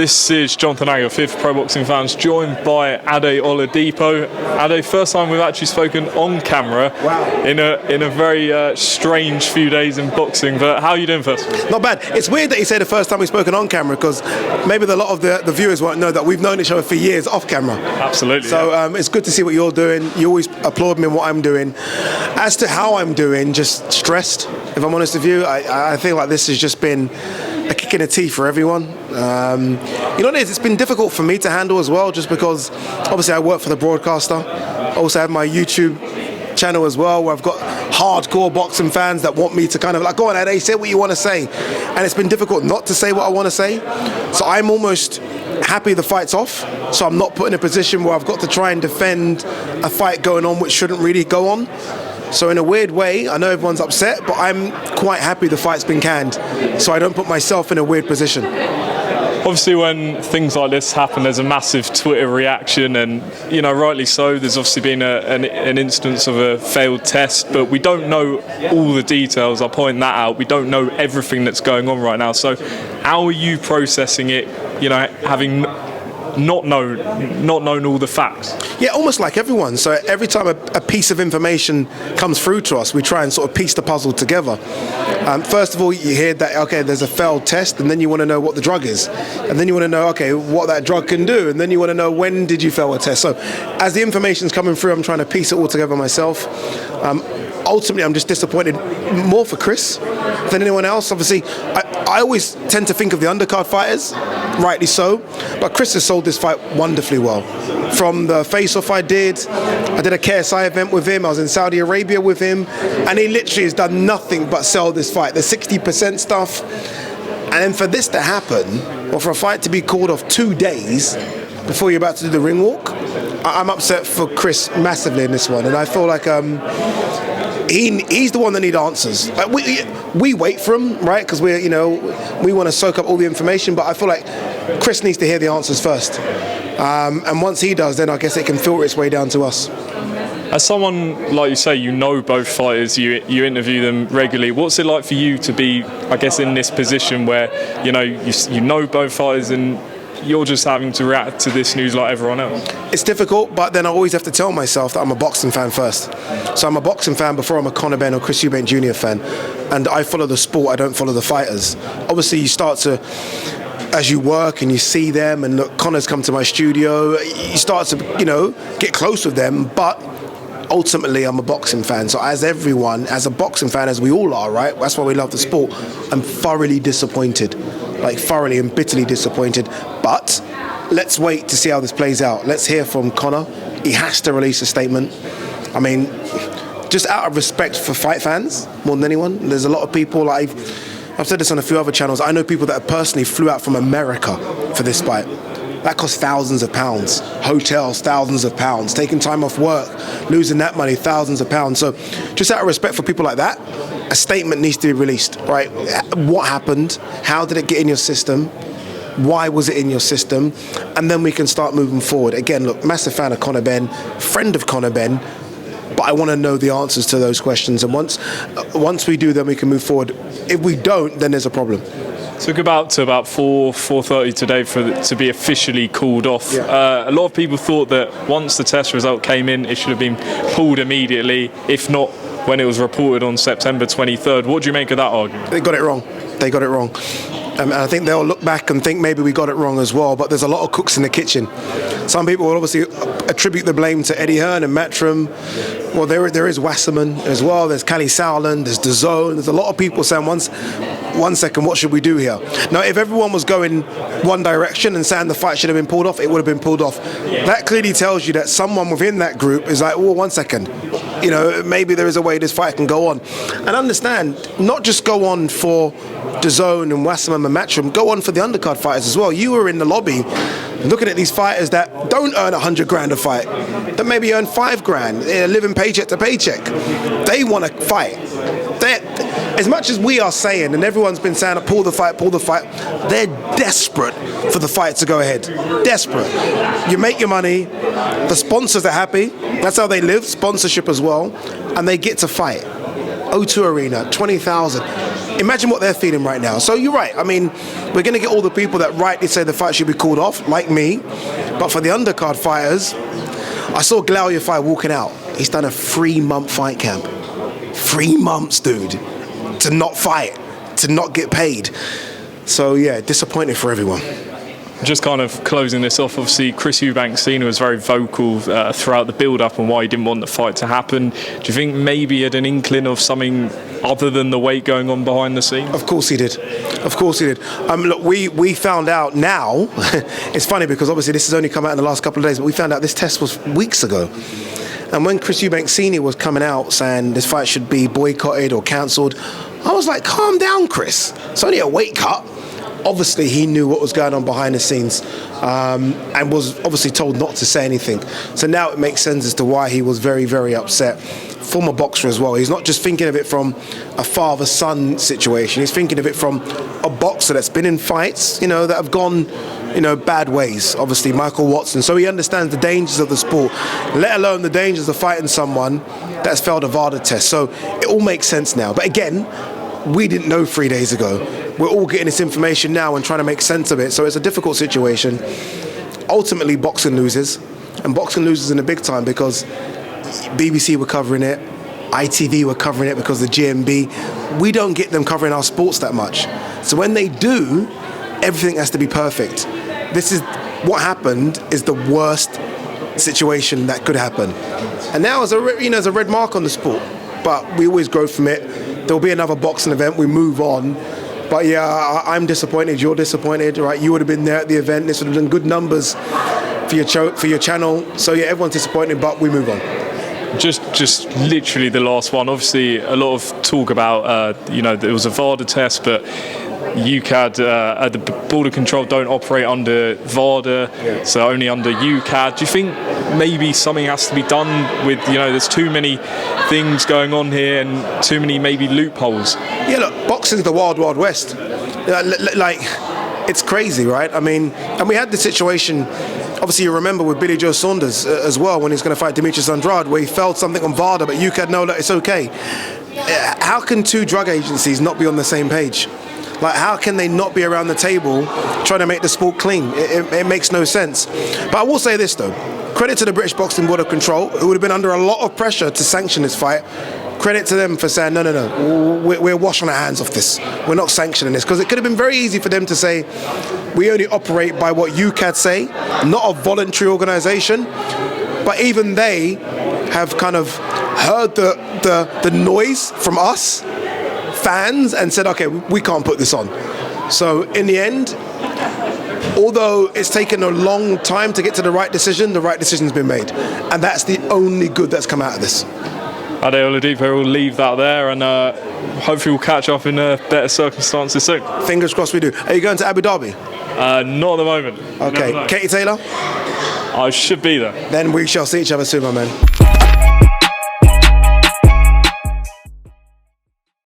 This is Jonathan Agger, fifth Pro Boxing Fans, joined by Ade Oladipo. Ade, first time we've actually spoken on camera. Wow. In a very strange few days in boxing, but how are you doing first? Not bad. It's weird that you say the first time we've spoken on camera, because maybe a lot of the viewers won't know that we've known each other for years off camera. Absolutely. So it's good to see what you're doing. You always applaud me in what I'm doing. As to how I'm doing, just stressed, if I'm honest with you. I feel like this has just been a kick in the teeth for everyone. You know what it is? It's been difficult for me to handle as well, just because obviously I work for the broadcaster. I also have my YouTube channel as well, where I've got hardcore boxing fans that want me to kind of like, go on, Ade, say what you want to say. And it's been difficult not to say what I want to say. So I'm almost happy the fight's off, so I'm not put in a position where I've got to try and defend a fight going on which shouldn't really go on. So in a weird way, I know everyone's upset, but I'm quite happy the fight's been canned, so I don't put myself in a weird position. Obviously, when things like this happen, there's a massive Twitter reaction, and rightly so. There's obviously been an instance of a failed test, but we don't know all the details. I'll point that out. We don't know everything that's going on right now. So, how are you processing it? Having not known all the facts. Yeah, almost like everyone. So every time a piece of information comes through to us, we try and sort of piece the puzzle together. First of all, you hear that, okay, there's a failed test, and then you want to know what the drug is. And then you want to know, okay, what that drug can do. And then you want to know, when did you fail a test? So as the information's coming through, I'm trying to piece it all together myself. Ultimately, I'm just disappointed more for Chris than anyone else. Obviously, I always tend to think of the undercard fighters, rightly so, but Chris has sold this fight wonderfully well. From the face-off I did a KSI event with him, I was in Saudi Arabia with him, and he literally has done nothing but sell this fight. The 60% stuff, and then for this to happen, or for a fight to be called off 2 days before you're about to do the ring walk, I'm upset for Chris massively in this one, and I feel like he's the one that needs answers. Like we wait for him, right? Because we want to soak up all the information, but I feel like Chris needs to hear the answers first. And once he does, then I guess it can filter its way down to us. As someone, like you say, both fighters, you interview them regularly. What's it like for you to be, I guess, in this position where you know both fighters and you're just having to react to this news like everyone else? It's difficult, but then I always have to tell myself that I'm a boxing fan first. So I'm a boxing fan before I'm a Conor Benn or Chris Eubank Jr. fan. And I follow the sport, I don't follow the fighters. Obviously, you start to, as you work and you see them, and look, Conor's come to my studio, you start to, get close with them, but ultimately I'm a boxing fan. So as everyone, as a boxing fan, as we all are, right? That's why we love the sport. I'm thoroughly disappointed. Like thoroughly and bitterly disappointed, but let's wait to see how this plays out. Let's hear from Conor. He has to release a statement. I mean, just out of respect for fight fans more than anyone. There's a lot of people, I've said this on a few other channels, I know people that personally flew out from America for this fight. That cost thousands of pounds. Hotels, thousands of pounds. Taking time off work, losing that money, thousands of pounds. So just out of respect for people like that, a statement needs to be released, right? What happened? How did it get in your system? Why was it in your system? And then we can start moving forward. Again, look, massive fan of Conor Benn, friend of Conor Benn, but I want to know the answers to those questions. And once we do, then we can move forward. If we don't, then there's a problem. Took about 4:30 today to be officially called off. Yeah. A lot of people thought that once the test result came in, it should have been pulled immediately, if not when it was reported on September 23rd. What do you make of that argument? They got it wrong. And I think they'll look back and think maybe we got it wrong as well, but there's a lot of cooks in the kitchen. Some people will obviously attribute the blame to Eddie Hearn and Matchroom. Well, there is Wasserman as well, there's Cali Sauerland, there's DAZN, there's a lot of people saying, one second, what should we do here? Now, if everyone was going one direction and saying the fight should have been pulled off, it would have been pulled off. That clearly tells you that someone within that group is like, well, 1 second, maybe there is a way this fight can go on. And understand, not just go on for DAZN and Wasserman and Matchroom, go on for the undercard fighters as well. You were in the lobby looking at these fighters that don't earn 100 grand a fight, that maybe earn 5 grand, living paycheck to paycheck. They want to fight. As much as we are saying, and everyone's been saying, pull the fight, they're desperate for the fight to go ahead. Desperate. You make your money, the sponsors are happy, that's how they live, sponsorship as well, and they get to fight. O2 Arena, 20,000. imagine what they're feeling right now. So you're right. I mean, we're going to get all the people that rightly say the fight should be called off, like me. But for the undercard fighters, I saw Glauia fight walking out. He's done a 3-month fight camp. 3 months, dude, to not fight, to not get paid. So yeah, disappointing for everyone. Just kind of closing this off, obviously Chris Eubank Jr was very vocal throughout the build-up on why he didn't want the fight to happen. Do you think maybe he had an inkling of something other than the weight going on behind the scenes? Of course he did. Of course he did. Look, we found out now, it's funny because obviously this has only come out in the last couple of days, but we found out this test was weeks ago. And when Chris Eubank Sr was coming out saying this fight should be boycotted or cancelled, I was like, calm down, Chris. It's only a weight cut. Obviously, he knew what was going on behind the scenes and was obviously told not to say anything. So now it makes sense as to why he was very, very upset. Former boxer as well. He's not just thinking of it from a father-son situation. He's thinking of it from a boxer that's been in fights, that have gone, bad ways. Obviously, Michael Watson. So he understands the dangers of the sport, let alone the dangers of fighting someone that's failed a VADA test. So it all makes sense now. But again, we didn't know 3 days ago. We're all getting this information now and trying to make sense of it. So it's a difficult situation. Ultimately, boxing loses. And boxing loses in the big time because BBC were covering it, ITV were covering it because of the GMB. We don't get them covering our sports that much. So when they do, everything has to be perfect. This is what happened is the worst situation that could happen. And now there's a red mark on the sport. But we always grow from it. There'll be another boxing event. We move on. But yeah, I'm disappointed. You're disappointed, right? You would have been there at the event. This would have done good numbers for your channel. So yeah, everyone's disappointed, but we move on. Just literally the last one. Obviously, a lot of talk about there was a VADA test, but UCAD at the border control don't operate under VADA, so only under UCAD. Do you think maybe something has to be done with there's too many things going on here and too many maybe loopholes? Yeah, look, boxing's the wild, wild west. Like, it's crazy, right? I mean, and we had the situation, obviously you remember with Billy Joe Saunders as well, when he's going to fight Demetrius Andrade, where he failed something on VADA, but UCAD, no, look, it's okay. How can two drug agencies not be on the same page? Like, how can they not be around the table trying to make the sport clean? It makes no sense. But I will say this, though. Credit to the British Boxing Board of Control, who would have been under a lot of pressure to sanction this fight. Credit to them for saying, no, we're washing our hands off this. We're not sanctioning this. Because it could have been very easy for them to say, we only operate by what UCAD say, not a voluntary organisation. But even they have kind of heard the noise from us, fans, and said, okay, we can't put this on. So in the end, although it's taken a long time to get to the right decision's been made. And that's the only good that's come out of this. Ade Oladipo will leave that there, and hopefully we'll catch up in better circumstances soon. Fingers crossed we do. Are you going to Abu Dhabi? Not at the moment. Okay. Katie Taylor? I should be there. Then we shall see each other soon, my man.